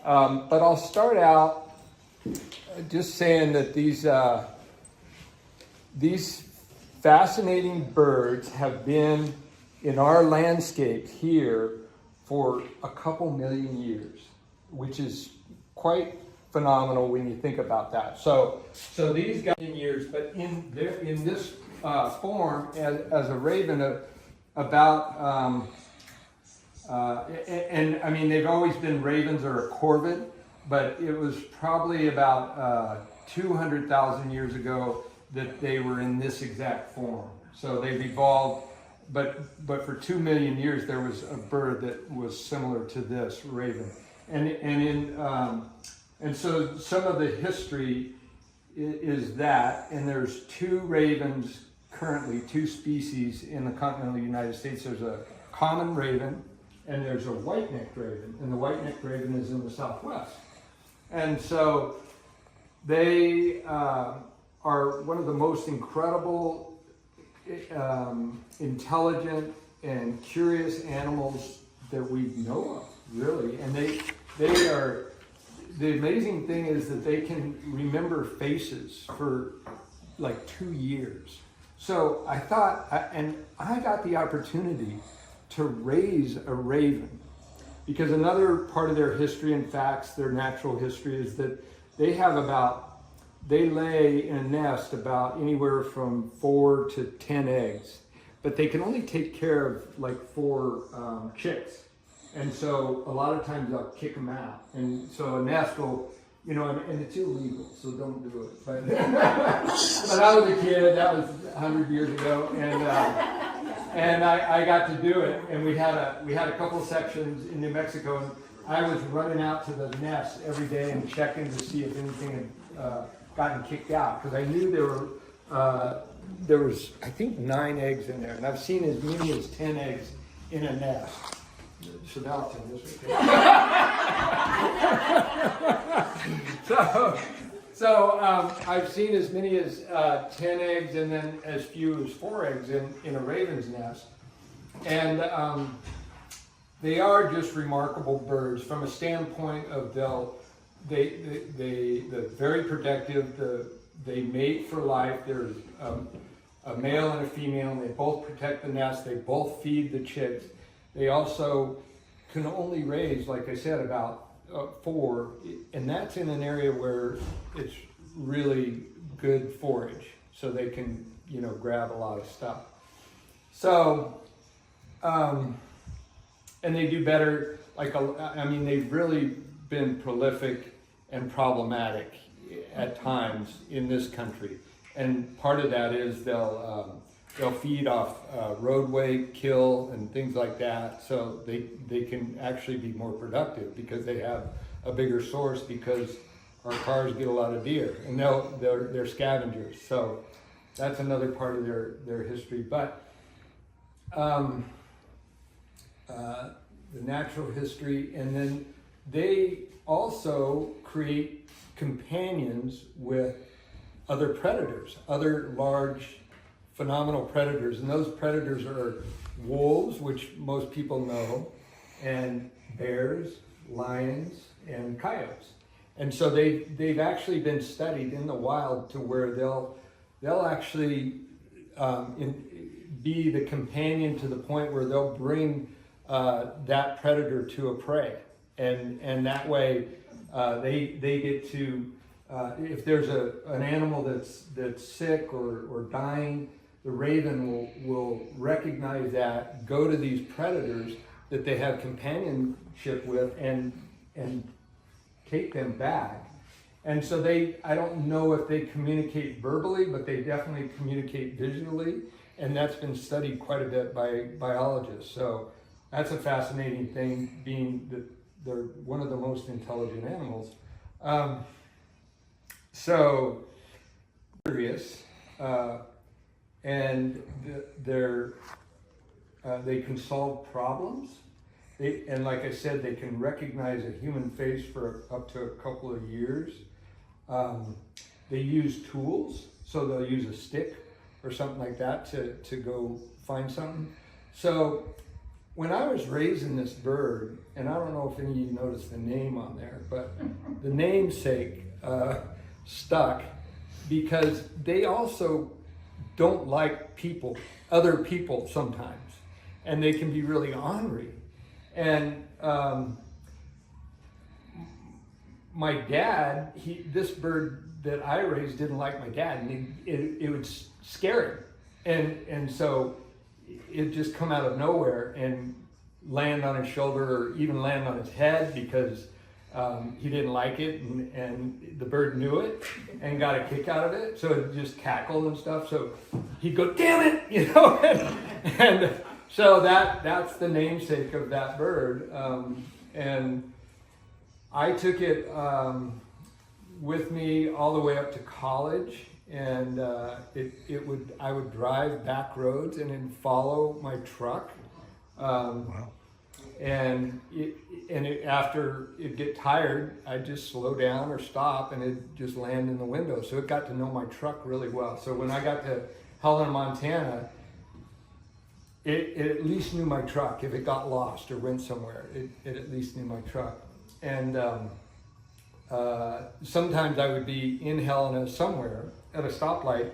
But I'll start out just saying that these fascinating birds have been in our landscape here for a couple million years, which is quite phenomenal when you think about that. So these guys in years, but in this form as a raven, about and I mean they've always been ravens or a corvid, but it was probably about 200,000 years ago that they were in this exact form. So they've evolved, but for 2 million years there was a bird that was similar to this raven, and so some of the history is that, and there's two ravens currently, two species in the continental United States. There's a common raven and there's a white-necked raven, and the white-necked raven is in the Southwest. And so they are one of the most incredible, intelligent and curious animals that we know of, really. And they are, the amazing thing is that they can remember faces for like 2 years. So I thought, and I got the opportunity to raise a raven, because another part of their history and facts, their natural history, is that they lay in a nest about anywhere from 4 to 10 eggs, but they can only take care of like 4 chicks. And so a lot of times I'll kick them out. And so a nest will, and it's illegal, so don't do it. But, but I was a kid, that was 100 years ago, and I got to do it. And we had a couple sections in New Mexico, and I was running out to the nest every day and checking to see if anything had gotten kicked out, because I knew there was I think 9 eggs in there, and I've seen as many as 10 eggs in a nest. So now I'll tell this way. So I've seen as many as 10 eggs and then as few as 4 eggs in a raven's nest. And they are just remarkable birds from a standpoint of they're very protective. They mate for life. There's a male and a female, and they both protect the nest. They both feed the chicks. They also can only raise, like I said, about 4, and that's in an area where it's really good forage, so they can, grab a lot of stuff. So, and they do better. They've really been prolific and problematic at times in this country, and part of that is they'll feed off roadway kill and things like that, so they can actually be more productive because they have a bigger source, because our cars get a lot of deer, and they're scavengers. So that's another part of their history. But the natural history, and then they also create companions with other predators, other large phenomenal predators, and those predators are wolves, which most people know, and bears, lions, and coyotes. And so they've actually been studied in the wild to where they'll actually be the companion to the point where they'll bring that predator to a prey, and that way they get to if there's an animal that's sick or dying, the raven will recognize that, go to these predators that they have companionship with, and take them back. And so I don't know if they communicate verbally, but they definitely communicate visually, and that's been studied quite a bit by biologists. So that's a fascinating thing, being that they're one of the most intelligent animals. So curious. And they can solve problems. And like I said, they can recognize a human face for up to a couple of years. They use tools, so they'll use a stick or something like that to go find something. So when I was raising this bird, and I don't know if any of you noticed the name on there, but the namesake stuck because they also don't like people, other people sometimes, and they can be really ornery. And my dad, this bird that I raised didn't like my dad, and it would scare him, and so it just come out of nowhere and land on his shoulder or even land on his head because he didn't like it, and the bird knew it and got a kick out of it, so it just cackled and stuff. So he'd go, "Damn it," and so that's the namesake of that bird. And I took it with me all the way up to college, and I would drive back roads and then follow my truck. Wow. And after it'd get tired, I'd just slow down or stop, and it'd just land in the window. So it got to know my truck really well. So when I got to Helena, Montana, it at least knew my truck. If it got lost or went somewhere, it at least knew my truck. And sometimes I would be in Helena somewhere at a stoplight,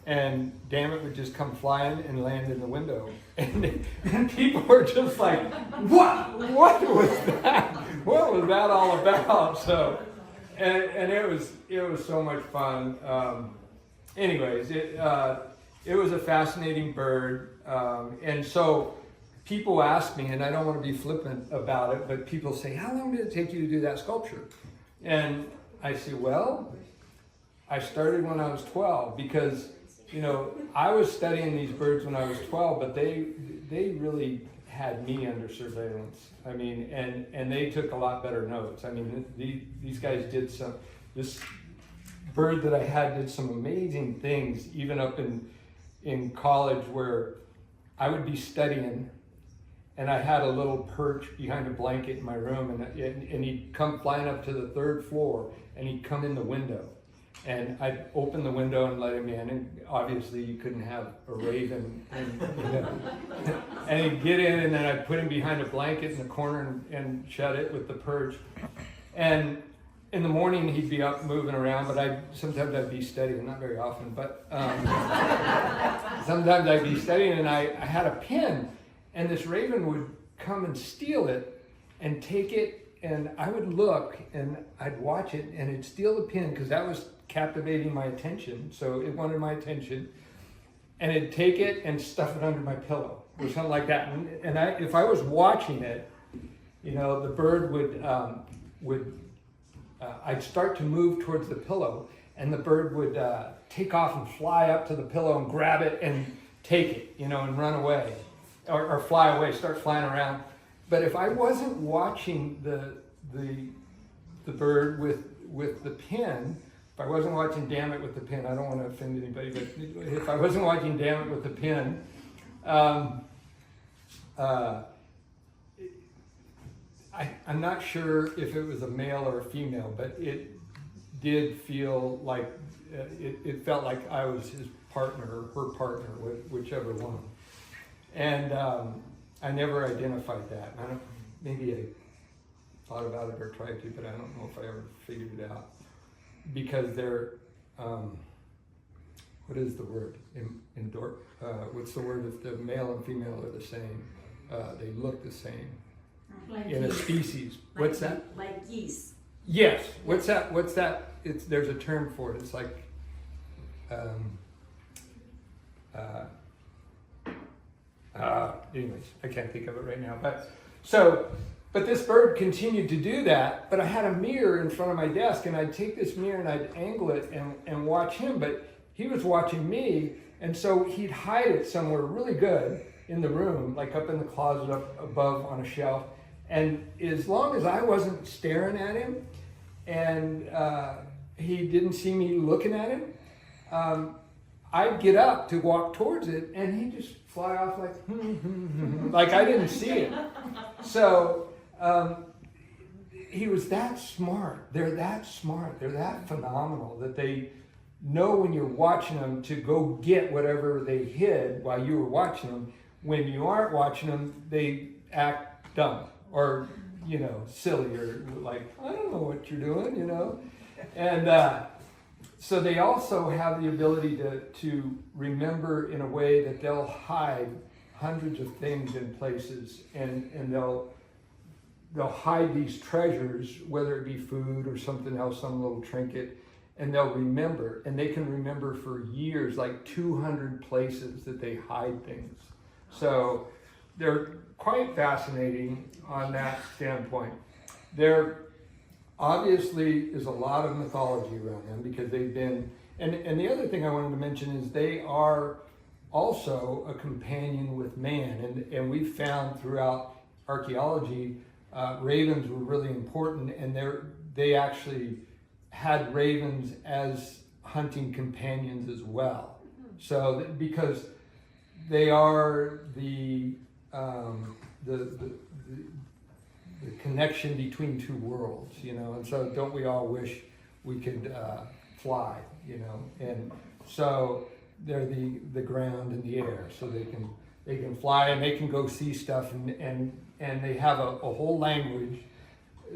and damn it would just come flying and land in the window. And people were just like, what was that? What was that all about? So, and it was so much fun. Anyways, it was a fascinating bird. And so people ask me, and I don't want to be flippant about it, but people say, how long did it take you to do that sculpture? And I say, well, I started when I was 12 because, I was studying these birds when I was 12, but they really had me under surveillance. I mean, and they took a lot better notes. I mean, these guys did this bird that I had did some amazing things, even up in college, where I would be studying, and I had a little perch behind a blanket in my room, and he'd come flying up to the 3rd floor, and he'd come in the window. And I'd open the window and let him in, and obviously you couldn't have a raven. And he'd get in, and then I'd put him behind a blanket in the corner and shut it with the perch. And in the morning he'd be up moving around, but sometimes I'd be studying, not very often, but sometimes I'd be studying, and I had a pin, and this raven would come and steal it and take it, and I would look and I'd watch it, and it'd steal the pin because that was captivating my attention, so it wanted my attention, and it'd take it and stuff it under my pillow or something like that. And if I was watching it, the bird would I'd start to move towards the pillow, and the bird would take off and fly up to the pillow and grab it and take it, and run away or fly away, start flying around. But if I wasn't watching the bird with the pin, if I wasn't watching Damn It with the pin, I don't want to offend anybody, but if I wasn't watching Damn It with the pin, I'm not sure if it was a male or a female, but it did feel like, it felt like I was his partner or her partner, whichever one. And I never identified that. Maybe I thought about it or tried to, but I don't know if I ever figured it out. Because they're, what is the word? What's the word if the male and female are the same? They look the same like in geese. A species. Like What's that? Like geese. Yes. What's that? There's a term for it. It's like, anyways, I can't think of it right now. But this bird continued to do that, but I had a mirror in front of my desk, and I'd take this mirror and I'd angle it and watch him, but he was watching me, and so he'd hide it somewhere really good in the room, like up in the closet up above on a shelf. And as long as I wasn't staring at him and he didn't see me looking at him, I'd get up to walk towards it, and he'd just fly off like, like I didn't see it. So he was that smart. They're that smart. They're that phenomenal that they know when you're watching them to go get whatever they hid while you were watching them. When you aren't watching them, they act dumb or, you know, silly or like, I don't know what you're doing, you know. And so they also have the ability to remember in a way that they'll hide hundreds of things in places, and they'll hide these treasures, whether it be food or something else, some little trinket, and they'll remember, and they can remember for years, like 200 places that they hide things. So they're quite fascinating on that standpoint. There obviously is a lot of mythology around them because they've been, and the other thing I wanted to mention is they are also a companion with man, and we've found throughout archaeology ravens were really important, and they actually had ravens as hunting companions as well. So because they are the connection between two worlds, you know, and so don't we all wish we could fly, you know, and so they're the ground and the air, so they can fly and they can go see stuff, and they have a whole language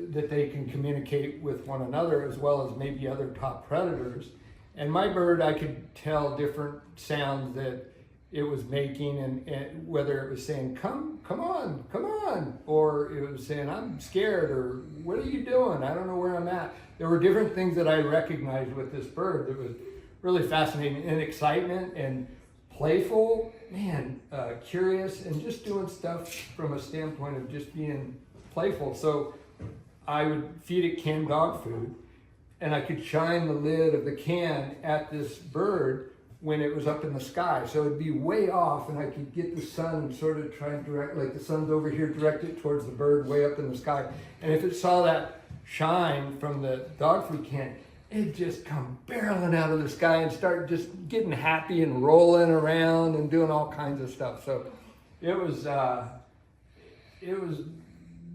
that they can communicate with one another as well as maybe other top predators. And my bird, I could tell different sounds that it was making, and whether it was saying come on, or it was saying I'm scared, or what are you doing, I don't know where I'm at. There were different things that I recognized with this bird that was really fascinating, and excitement and playful, man, curious, and just doing stuff from a standpoint of just being playful. So I would feed it canned dog food, and I could shine the lid of the can at this bird when it was up in the sky. So it'd be way off, and I could get the sun and sort of try and direct, like the sun's over here, direct it towards the bird way up in the sky. And if it saw that shine from the dog food can, it'd just come barreling out of the sky and start just getting happy and rolling around and doing all kinds of stuff. So it was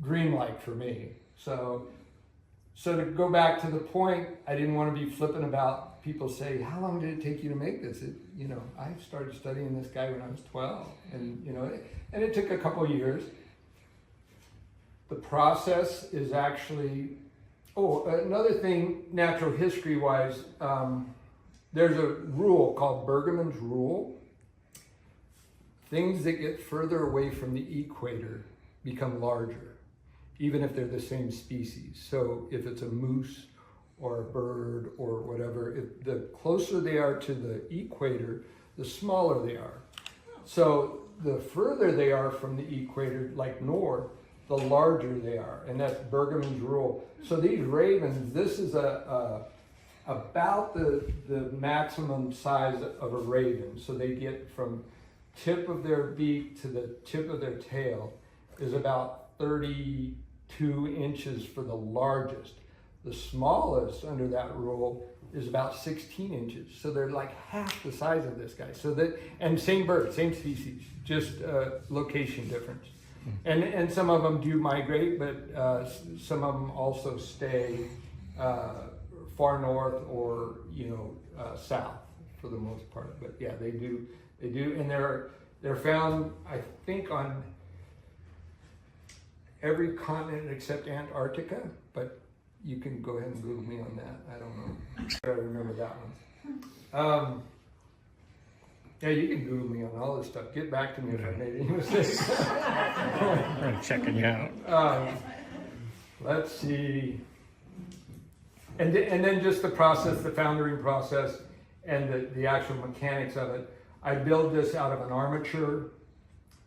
dreamlike for me. So to go back to the point, I didn't want to be flippant about people say, how long did it take you to make this? You know, I started studying this guy when I was 12, and you know, and it took a couple years. The process is actually, another thing, natural history wise, there's a rule called Bergman's rule. Things that get further away from the equator become larger, even if they're the same species. So if it's a moose or a bird or whatever, the closer they are to the equator, the smaller they are. So the further they are from the equator, like north, the larger they are, and that's Bergman's rule. So these ravens, this is about the maximum size of a raven. So they get from tip of their beak to the tip of their tail is about 32 inches for the largest. The smallest under that rule is about 16 inches. So they're like half the size of this guy. So that, and same bird, same species, just location difference. And some of them do migrate, but some of them also stay far north or, you know, south for the most part. But yeah, they do, and they're found, I think, on every continent except Antarctica. But you can go ahead and Google me on that. I don't know. I remember that one. Yeah, you can Google me on all this stuff. Get back to me if I made any mistakes. I'm checking you out. Let's see. And then just the process, the foundering process, and the actual mechanics of it. I build this out of an armature.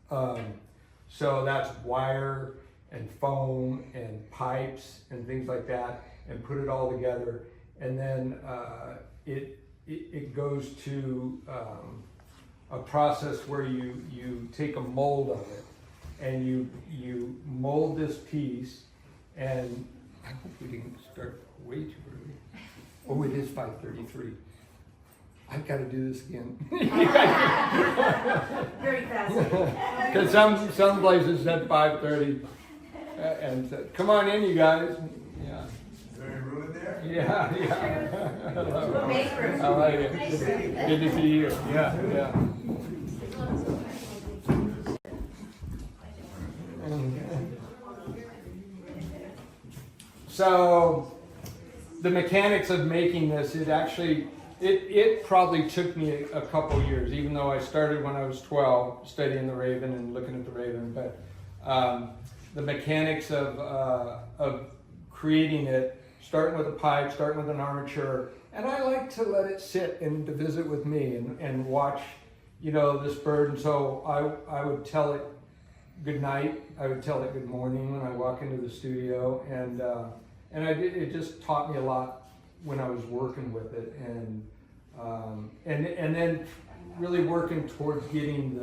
So that's wire and foam and pipes and things like that, and put it all together. And then it goes to a process where you take a mold of it, and you mold this piece. And I hope we didn't start way too early. Oh, it is 5:33. I've got to do this again. Very fast. Because some places said 5:30, and said, "Come on in, you guys." Yeah. Is there any room in there? Yeah. We'll make room. I like it. Good to see you. Yeah. So the mechanics of making this, it probably took me a couple years, even though I started when I was 12, studying the raven and looking at the raven. But the mechanics of creating it, starting with a pipe, starting with an armature, and I like to let it sit and to visit with me and watch, this bird. And so I would tell it good night. I would tell it good morning when I walk into the studio, and it just taught me a lot when I was working with it, and then really working towards getting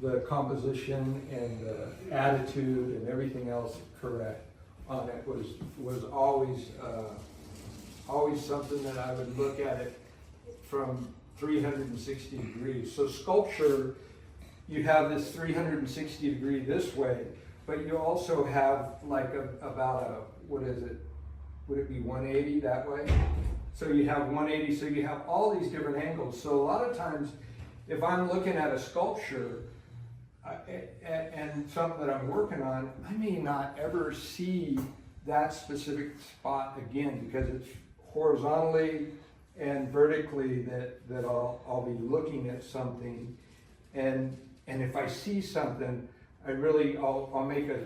the composition and the attitude and everything else correct on it was always something that I would look at it from 360 degrees. So sculpture, you have this 360 degree this way, but you also have like what is it? Would it be 180 that way? So you have 180, so you have all these different angles. So a lot of times, if I'm looking at a sculpture and something that I'm working on, I may not ever see that specific spot again because it's horizontally and vertically that I'll be looking at something, and if I see something, I'll make a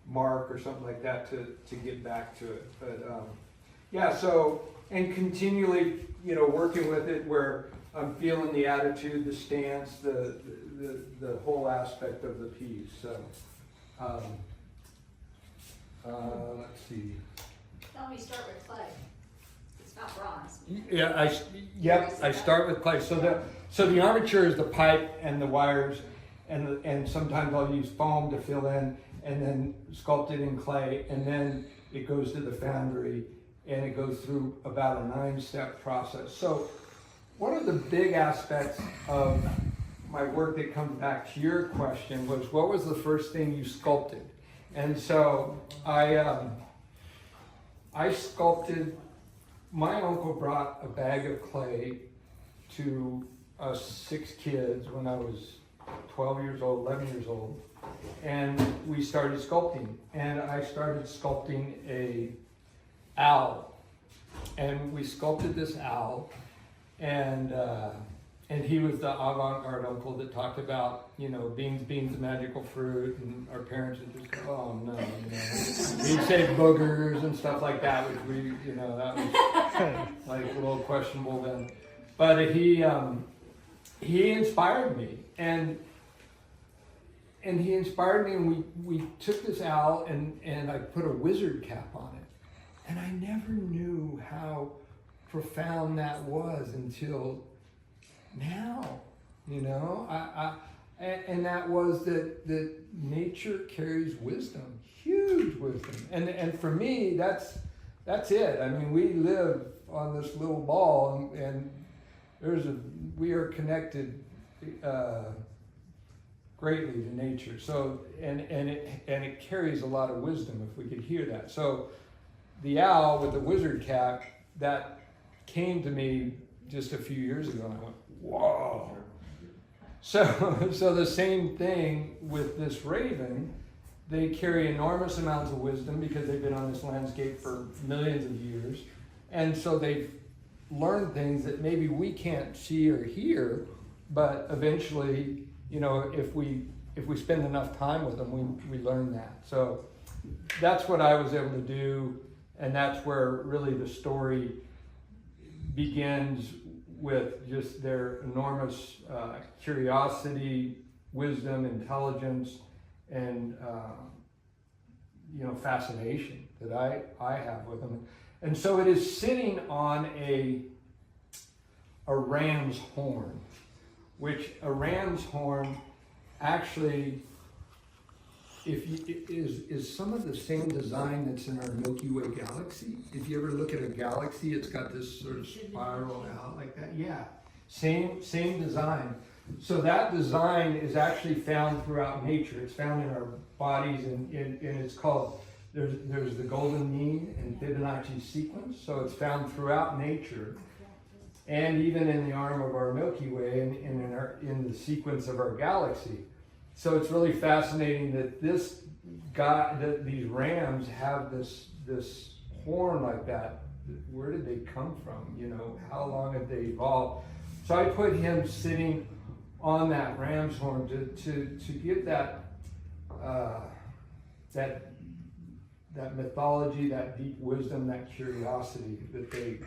mark or something like that to get back to it. But so, and continually working with it where I'm feeling the attitude, the stance, the whole aspect of the piece. So let's see. Tell me, start with clay. It's not bronze. I start with clay. So the armature is the pipe and the wires, and sometimes I'll use foam to fill in, and then sculpt it in clay, and then it goes to the foundry, and it goes through about a 9-step process. So one of the big aspects of my work that comes back to your question was, what was the first thing you sculpted? And so I sculpted, my uncle brought a bag of clay to us 6 kids when I was 12 years old, 11 years old, and we started sculpting. And I started sculpting a owl, and we sculpted this owl, and he was the avant-garde uncle that talked about, beans, the magical fruit, and our parents would just go, oh no, he'd say boogers and stuff like that, which that was like a little questionable then. But he inspired me, and he inspired me, and we took this owl and I put a wizard cap on it, and I never knew how profound that was until now, and that was that nature carries wisdom, huge wisdom, and for me that's it. I mean, we live on this little ball, and we are connected greatly to nature. So and it carries a lot of wisdom if we could hear that. So the owl with the wizard cap, that came to me just a few years ago, and I went, whoa. So the same thing with this raven. They carry enormous amounts of wisdom because they've been on this landscape for millions of years, and so they've learned things that maybe we can't see or hear, but eventually, if we spend enough time with them, we learn that. So that's what I was able to do, and that's where really the story begins, with just their enormous curiosity, wisdom, intelligence, and fascination that I have with them. And so it is sitting on a ram's horn, which a ram's horn actually is some of the same design that's in our Milky Way galaxy. If you ever look at a galaxy, it's got this sort of spiral out like that. Yeah, same design. So that design is actually found throughout nature. It's found in our bodies, and it's called, there's the golden mean and Fibonacci sequence. So it's found throughout nature, and even in the arm of our Milky Way, and in the sequence of our galaxy. So it's really fascinating that these rams have this this horn like that, where did they come from? You know, how long have they evolved? So I put him sitting on that ram's horn to give that that mythology, that deep wisdom, that curiosity that they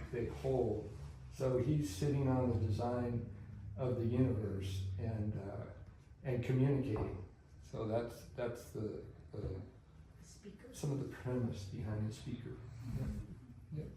hold. So he's sitting on the design of the universe and communicating. So that's the some of the premise behind the speaker. Yep. Yep.